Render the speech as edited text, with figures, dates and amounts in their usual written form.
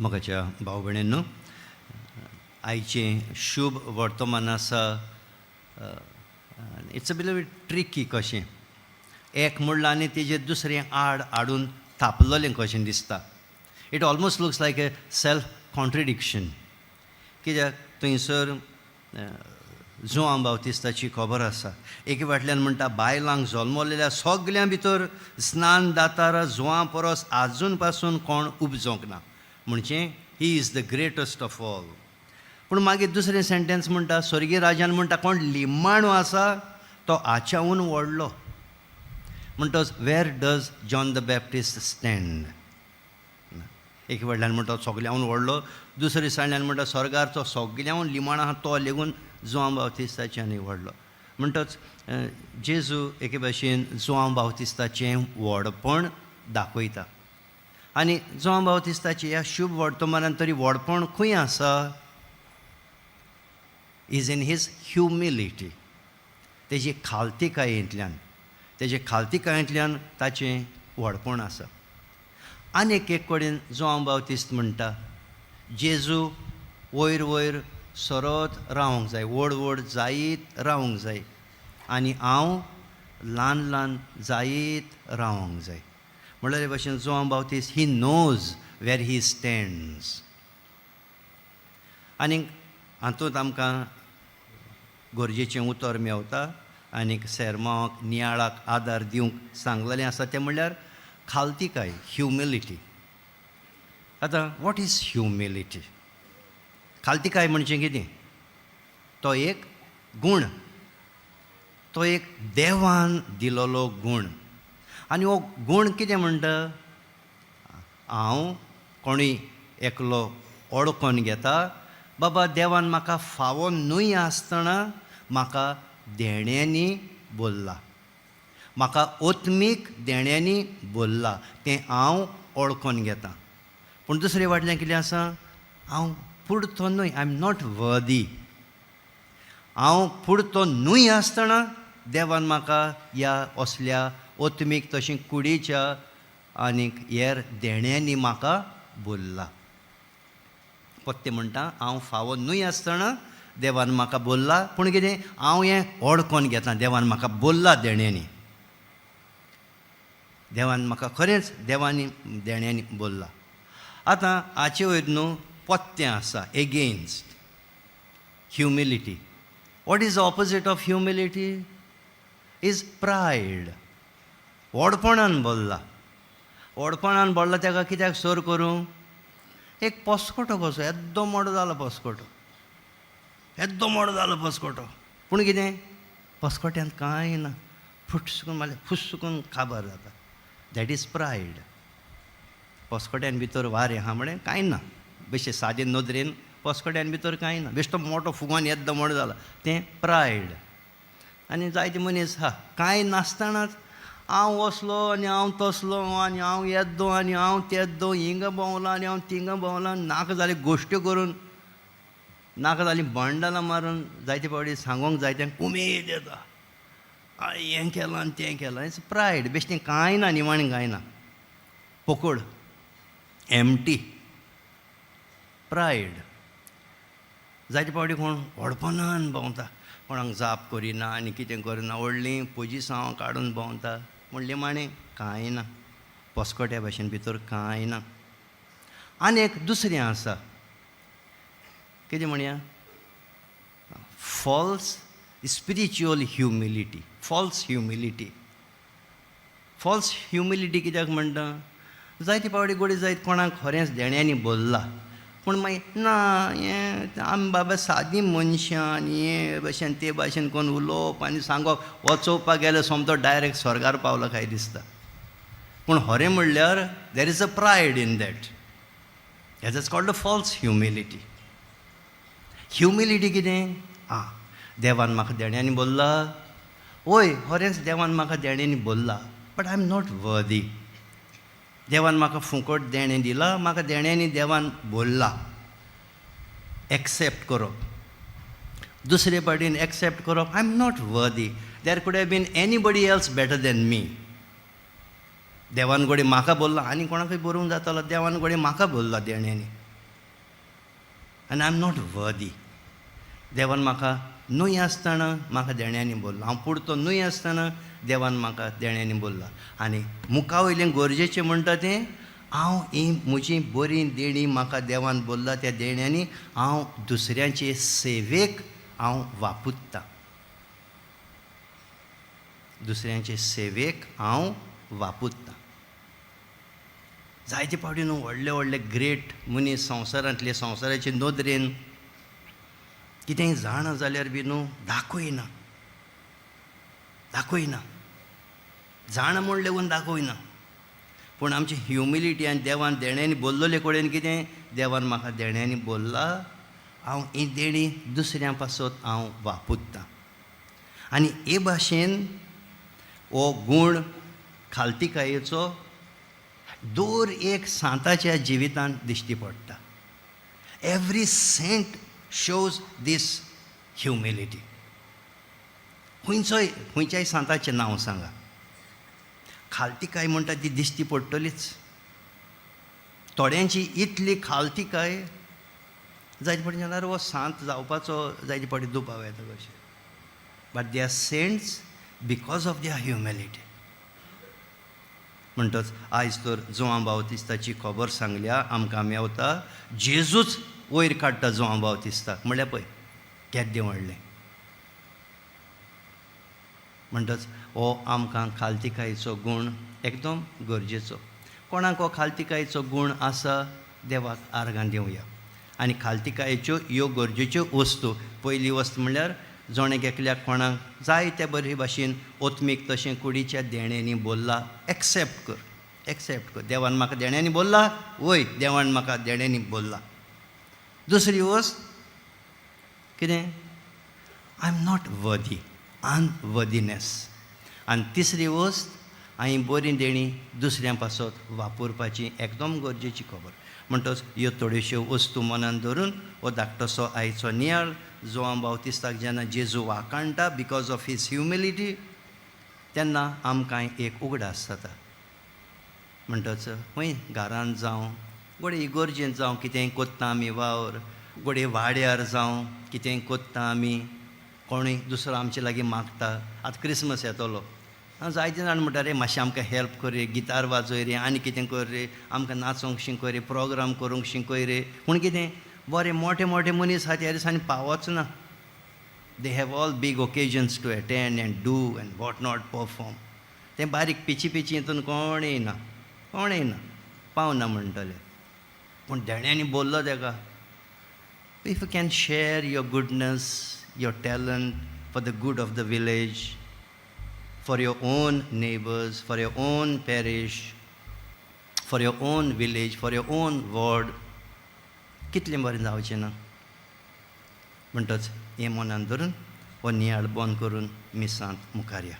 मोगाच्या भाव भयणींनो, आयचें शुभ वर्तमान आसा. इट्स अ बिट ट्रिकी कशें. एक म्हणलां आनी तेजेर दुसरें हाडून थापलेलें कशें दिसता. It almost looks like A self contradiction. कित्याक थंयसर जुआंव बावतिस्ताची खबर आसा. एके फाटल्यान म्हणटा बायलांक जल्मलेल्या सगळ्यां भितर स्नान दातार जुआं परस आजून पासून कोण उपजोंक ना. म्हणजे he is the greatest of all. पूण मागीर दुसरें सेंटेन्स म्हणटा, स्वर्गीय राजान म्हणटा कोण लिमाणो आसा तो हाच्याहून व्हडलो. म्हणटच where does John the Baptist stand. एके फाटल्यान म्हणटा सगळ्यांहून व्हडलो, दुसरे दिसाळ्यान म्हणटा स्वर्गाचो सगळ्यांहून लिमाण आहा तो लेगून जुआंव बावतिस्ताच्यानूय व्हडलो. म्हणटच जेजू एके भाशेन जुआंव बावतिस्ताचें व्हडपण दाखयता. आनी जुआंव बावतिस्ताचें ह्या शुभ वर्तमानांत तरी व्हडपण खंय आसा? Is in his humility. तेजी खालतीकायेंतल्यान ताचें व्हडपण आसा. आनीक एक कडेन जुआंव बावतिस्त म्हणटा जेजू वयर वयर सरत रावंक जाय, व्हड व्हड जायत रावंक जाय, आनी हांव ल्हान ल्हान जायत रावंक जाय. म्हणल्यार हे भाशेन जुआंव बावतिस्त he knows where he stands. आनीक हातूंत आमकां गरजेचें उतर मेवता. आनीक सेर्मांवाक नियाळाक आदार दिवंक सांगलेलें आसा तें म्हणल्यार खालतीकाय, ह्युमिलिटी. आतां वॉट इज ह्युमिलिटी? खालतीकाय म्हणजे कितें? तो एक गूण, तो एक देवान दिलोलो गूण. आनी हो गूण कितें म्हणटा? हांव कोणूय एकलो ओळखून घेता, बाबा देवान म्हाका फावो न्हय आसतना म्हाका देण्यांनी बोल्ला, म्हाका ओत्मीक देण्यांनी बोल्ला, तें हांव ओळखून घेता. पूण दुसरे फाटल्यान कितें आसा? हांव पुरतो न्हय, आय एम नॉट वर्दी. हांव पुरतो न्हय आसतना देवान म्हाका ह्या असल्या ओत्मीक तशें कुडीच्या आनीक हेर देण्यांनी म्हाका बोल्ला. पत्ते म्हणटा हांव फावो न्हय आसतना देवान म्हाका बोल्ला, पूण कितें हांव हें ओळखून घेता, देवान म्हाका बोल्ला देण्यांनी. देवान म्हाका खरेंच देवानी देण्यांनी बोल्ला. आतां हाचे वयर न्हू पत्तें आसा against humility. What is the opposite of humility? Is pride. व्हडपणान बोल्ला. व्हडपणान बोल्ला तेका कित्याक सर करूं? एक पोस्कोटो कसो, येद्दो मोडो जालो पोस्कोटो, येद्दो मोडो जालो पोस्कोटो. पूण कितें? पोस्कोट्यांत कांय ना, फुट्सकून मारलें फुस्सकून काबार जाता. That is pride. पोस्कोट्यान भितर वारें आहा म्हळें कांय ना. बेश्टे सादे नदरेन पोस्कोट्यान भितर कांय ना. बेश्टो मोटो फुगोन येद्दो मोडो जाला, तें प्रायड. आनी जायते मनीस आहा कांय नासतनाच हांव असलो आनी हांव तसलो आनी हांव येद्दो आनी हांव तेद्दो, हिंगा भोंवला आनी हांव थिंगा भोंवला, नाका जाले गोश्ट्यो करून, नाका जालीं भांडणां मारून जायते फावटी सांगोंक जाय तें उमेद येता, हें केलां आनी तें केलां. It's pride. बेश्टें कांय ना, निमाणें कांय ना, पोकळ, एम्प्टी. प्रायड. जायते फावटी कोण व्हडपणान भोंवता, कोणाक जाप करिना आनी कितें करना, व्हडलीं पोजिसांव काडून भोंवता, पूण निमाणें कांय ना, पोस्कोट्या भाशेन भितर कांय ना. आनी एक दुसरें आसा, कितें म्हणया, false spiritual humility. False humility. False humility कित्याक म्हणटा? जायते फावटी गोडी जायत कोणाक खरेंच देण्यांनी बोल्ला, पूण मागीर ना हें आमी बाबा सादीं मनशां आनी हे भाशेन ते भाशेन कोण उलोवप आनी सांगप, वचोवपाक गेल्यार सोमतो डायरेक्ट स्वर्गार पावलो काय दिसता. पूण खरें म्हणल्यार there is a pride in that. That is called the false humility. Humility कितें? देवान म्हाका देण्यांनी बोल्ला, वय खरेंच देवान म्हाका देण्यांनी बोल्ला, बट आय एम नॉट वर्दी. देवान म्हाका फुकट देणें दिला, म्हाका देण्यांनी देवान बोल्ला. एक्सेप्ट करप. दुसरे पाटीन एक्सेप्ट करप, आय am not worthy. There could have been anybody else better than me. देवान घोडे म्हाका बोल्ला, आनी कोणाकय बरोवंक जातालो, देवान घोडे म्हाका बोल्ला देण्यानी. आनी आय एम नॉट वर्दी. देवान म्हाका न्हय आसतना म्हाका देण्यांनी बोल्ला. हांव पुडतो न्हय आसतना देवान म्हाका देण्यांनी बोल्ला. आनी मुखा वयलें गरजेचें म्हणटा तें हांव ही म्हजी बरी देणी म्हाका देवान बोल्ला त्या देण्यांनी हांव दुसऱ्यांचे सेवेक हांव वापुरतां. दुसऱ्यांचे सेवेक हांव वापुरतां. जायते फावटी न्हू व्हडले व्हडले ग्रेट मनीस संवसारांतले संवसाराचे नदरेन कितेंय जाणा जाल्यार बी न्हू दाखयना. जाणा म्हूण लेगून दाखयना. पूण आमची ह्युमिलिटी आनी देवान देण्यांनी बोल्लोले कडेन कितें देवान म्हाका देण्यांनी बोल्ला. हांव ही देणी दुसऱ्यां पासत हांव वापुरतां. आनी हे भाशेन हो गूण खालतीकायेचो दर एक सांताच्या जिवितांत दिश्टी पडटा. एवरी सेंट शोज दीस ह्युमिलिटी. खंयच्याय सांताचें नांव सांगा, खालतीकाय म्हणटा ती दिश्टी पडटलीच. थोड्यांची इतली खालतीकाय जायते फावटी जाल्यार हो सांत जावपाचो जायते फावटी दुबाव येता कशें. But they are saints because of their humility. म्हणटच आयज तर जोआं बावतिस्ताची खबर सांगल्या आमकां मेवता. जेजूच वयर काडटा जोआं बावतिस्ताक. म्हळ्यार पळय केदें व्हडलें. म्हणटच हो आमकां खालतीकायेचो गूण एकदम गरजेचो. कोणाक हो खालतीकायेचो गूण आसा देवाक आर्गां दिवया. आनी खालतीकायेच्यो ह्यो गरजेच्यो वस्तू. पयली वस्त म्हणल्यार जोणेक एकल्याक कोणाक जाय त्या बरे भाशेन ओत्मीक तशें कुडीच्या देण्यांनी बोल्ला एक्सेप्ट कर. देवान म्हाका देण्यांनी बोल्ला, वय देवान म्हाका देण्यांनी बोल्ला. दुसरी वस्त कितें, आय एम नॉट वर्दी, अनवर्दीनेस. आनी तिसरी वस्त, हांवें बरी देणी दुसऱ्यां पासत वापरपाची एकदम गरजेची खबर. म्हणटच ह्यो थोड्योश्यो वस्तू मनान धरून हो धाकटोसो आयचो नियाळ जोआं बावतिस्ताक जेन्ना जेजू वाकाणटा बिकॉज ऑफ हीज ह्युमिलिटी, तेन्ना आमकां एक उगडास जाता. म्हणटच खंय घरांत जावं, घोडये इगोर्जेंत जावं कितेंय कोत्ता आमी वावर, घोडये वाड्यार जावं कितेंय कोत्ता आमी, कोणूय दुसरो आमचे लागीं मागता. आतां क्रिसमस येतलो, जायते जाण म्हणटा रे मातशें आमकां हेल्प कर रे, गिटार वाजय रे, आनी कितें कर रे, आमकां नाचोंक शिकय रे, प्रोग्राम करूंक शिकय रे. पूण कितें बरे मोठे मोठे मनीस आहा त्या दिसांनी पावच ना. They have all big occasions to attend and do and what not perform. तें बारीक पिची हितून कोणें येना पावना म्हणटले. पूण देण्यांनी बोल्लो तेका, if you can share your goodness, your talent for the good of the village, for your own neighbors, for your own parish, for your own village, for your own ward, कितलें बरें जावचें ना. म्हणटच हें मनान धरून हो नियाळ बंद करून मिसांत मुखार या.